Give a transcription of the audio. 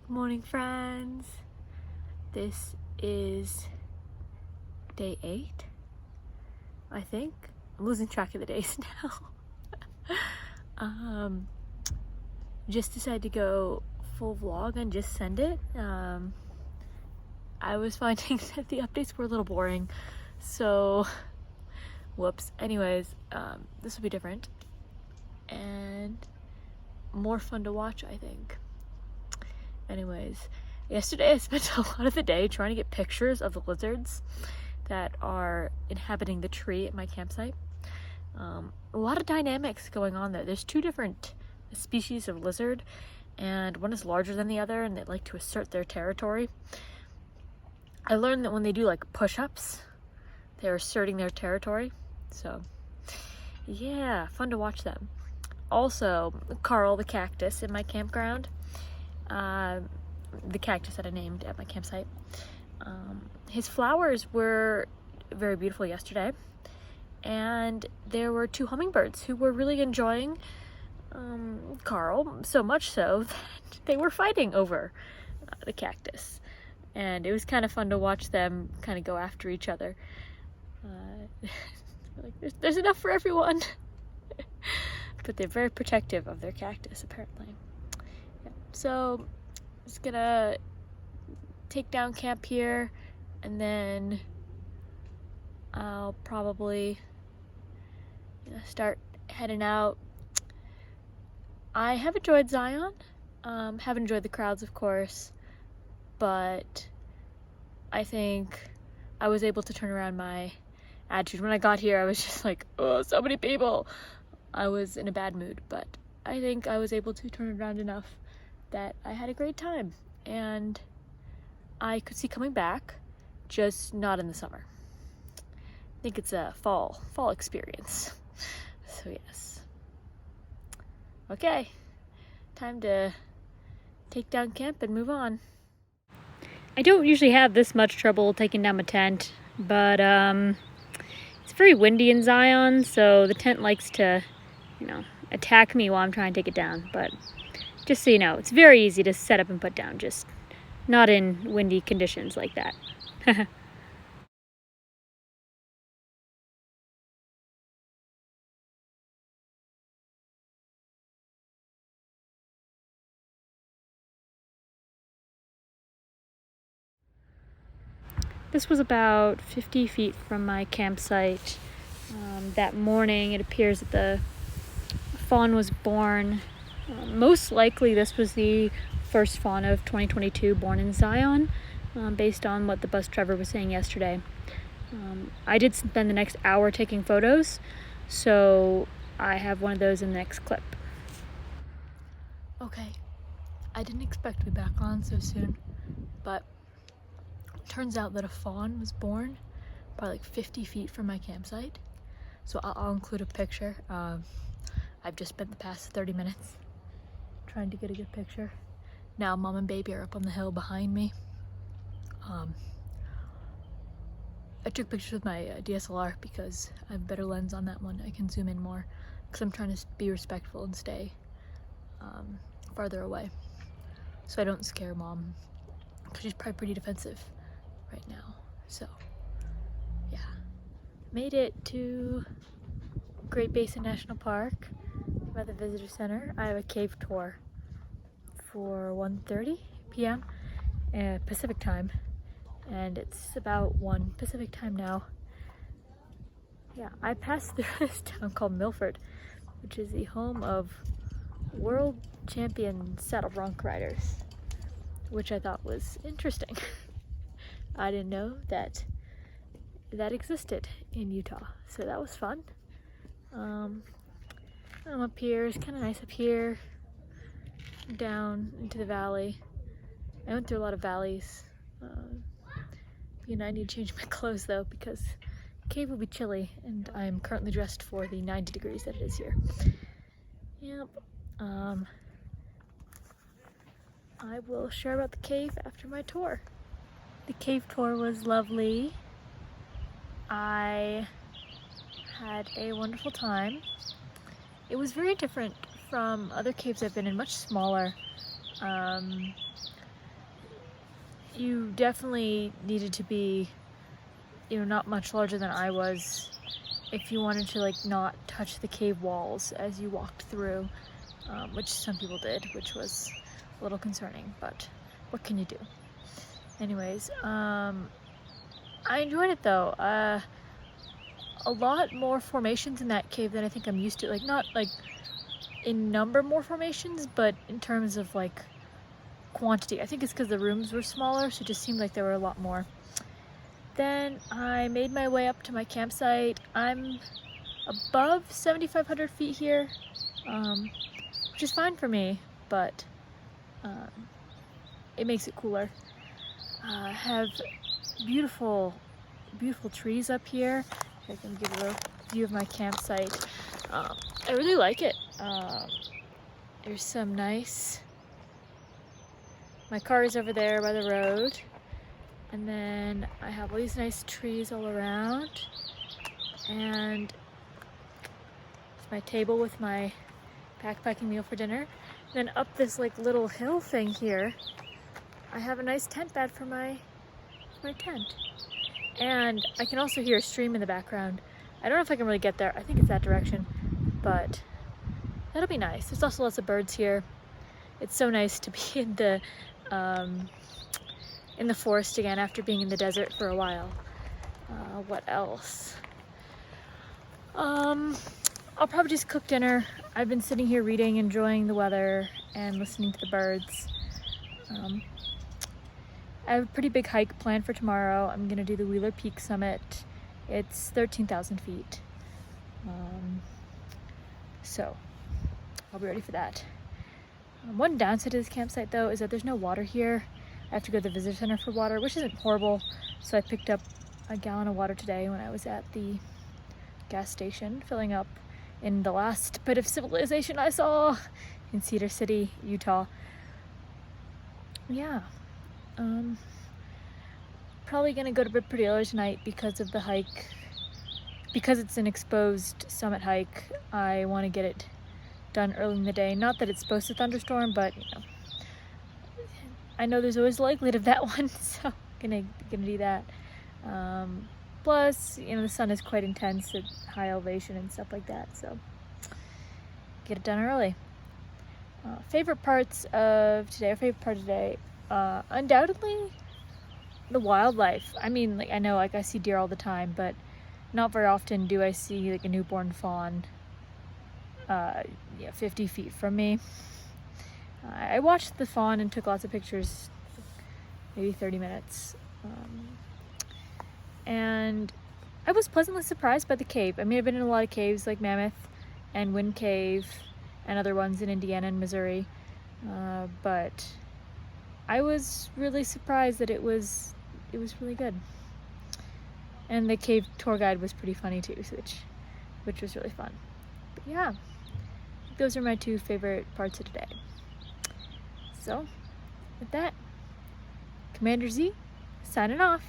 Good morning, friends. This is day 8, I think. I'm losing track of the days now. Just decided to go full vlog and just send it. I was finding that the updates were a little boring, so whoops. Anyways, this will be different and more fun to watch, I think. Anyways, yesterday I spent a lot of the day trying to get pictures of the lizards that are inhabiting the tree at my campsite. A lot of dynamics going on there. There's 2 different species of lizard, and one is larger than the other, and they like to assert their territory. I learned that when they do like push-ups, they're asserting their territory. So yeah, fun to watch them. Also, Carl the cactus in my campground, the cactus that I named at my campsite, his flowers were very beautiful yesterday, and there were 2 hummingbirds who were really enjoying Carl, so much so that they were fighting over the cactus, and it was kind of fun to watch them kind of go after each other. Like there's enough for everyone. But they're very protective of their cactus, apparently. Yeah. So just gonna take down camp here, and then I'll probably start heading out. I have enjoyed Zion. Have enjoyed the crowds, of course, but I think I was able to turn around my attitude. When I got here, I was just like, oh, so many people. I was in a bad mood, but I think I was able to turn it around enough that I had a great time, and I could see coming back, just not in the summer. I think it's a fall experience. So yes. Okay, time to take down camp and move on. I don't usually have this much trouble taking down my tent, but it's very windy in Zion, so the tent likes to, attack me while I'm trying to take it down. But just so you know, it's very easy to set up and put down, just not in windy conditions like that. This was about 50 feet from my campsite. That morning, it appears that the fawn was born. Most likely this was the first fawn of 2022 born in Zion, based on what the bus driver was saying yesterday. I did spend the next hour taking photos, so I have one of those in the next clip. Okay, I didn't expect to be back on so soon, but turns out that a fawn was born probably like 50 feet from my campsite. So I'll include a picture. I've just spent the past 30 minutes trying to get a good picture. Now mom and baby are up on the hill behind me. I took pictures with my DSLR because I have a better lens on that one. I can zoom in more because I'm trying to be respectful and stay farther away so I don't scare mom, because she's probably pretty defensive right now. So yeah, made it to Great Basin National Park by the visitor center. I have a cave tour for 1:30 p.m. Pacific time, and it's about 1 Pacific time now. Yeah, I passed through this town called Milford, which is the home of world champion saddle bronc riders, which I thought was interesting. I didn't know that existed in Utah, so that was fun. I'm up here. It's kind of nice up here, down into the valley. I went through a lot of valleys. I need to change my clothes though, because the cave will be chilly, and I'm currently dressed for the 90 degrees that it is here. Yep. I will share about the cave after my tour. The cave tour was lovely. I had a wonderful time. It was very different from other caves I've been in, much smaller. you definitely needed to be, not much larger than I was if you wanted to like not touch the cave walls as you walked through, which some people did, which was a little concerning, but what can you do? Anyways, I enjoyed it though. A lot more formations in that cave than I think I'm used to. Like, not like in number more formations, but in terms of like quantity. I think it's because the rooms were smaller, so it just seemed like there were a lot more. Then I made my way up to my campsite. I'm above 7,500 feet here, which is fine for me, but it makes it cooler. I have beautiful, beautiful trees up here. I can give you a view of my campsite. I really like it. There's some nice... My car is over there by the road. And then I have all these nice trees all around. And my table with my backpacking meal for dinner. Then up this like little hill thing here, I have a nice tent bed for my tent. And I can also hear a stream in the background. I don't know if I can really get there. I think it's that direction, but that'll be nice. There's also lots of birds here. It's so nice to be in the forest again after being in the desert for a while. What else? I'll probably just cook dinner. I've been sitting here reading, enjoying the weather, and listening to the birds. I have a pretty big hike planned for tomorrow. I'm gonna do the Wheeler Peak Summit. It's 13,000 feet. So I'll be ready for that. One downside to this campsite though is that there's no water here. I have to go to the visitor center for water, which isn't horrible. So I picked up a gallon of water today when I was at the gas station, filling up in the last bit of civilization I saw in Cedar City, Utah. Yeah. Probably gonna go to bed pretty early tonight because of the hike. Because it's an exposed summit hike, I want to get it done early in the day. Not that it's supposed to thunderstorm, but I know there's always the likelihood of that one, so gonna do that. Plus, the sun is quite intense at high elevation and stuff like that, so get it done early. Favorite parts of today, undoubtedly the wildlife. I mean, like, I know, like, I see deer all the time, but not very often do I see like a newborn fawn 50 feet from me. I watched the fawn and took lots of pictures, maybe 30 minutes. And I was pleasantly surprised by the cave. I mean, I've been in a lot of caves like Mammoth and Wind Cave and other ones in Indiana and Missouri, but I was really surprised that it was really good. And the cave tour guide was pretty funny too, which was really fun. But yeah, those are my two favorite parts of today. So, with that, Commander Z, signing off.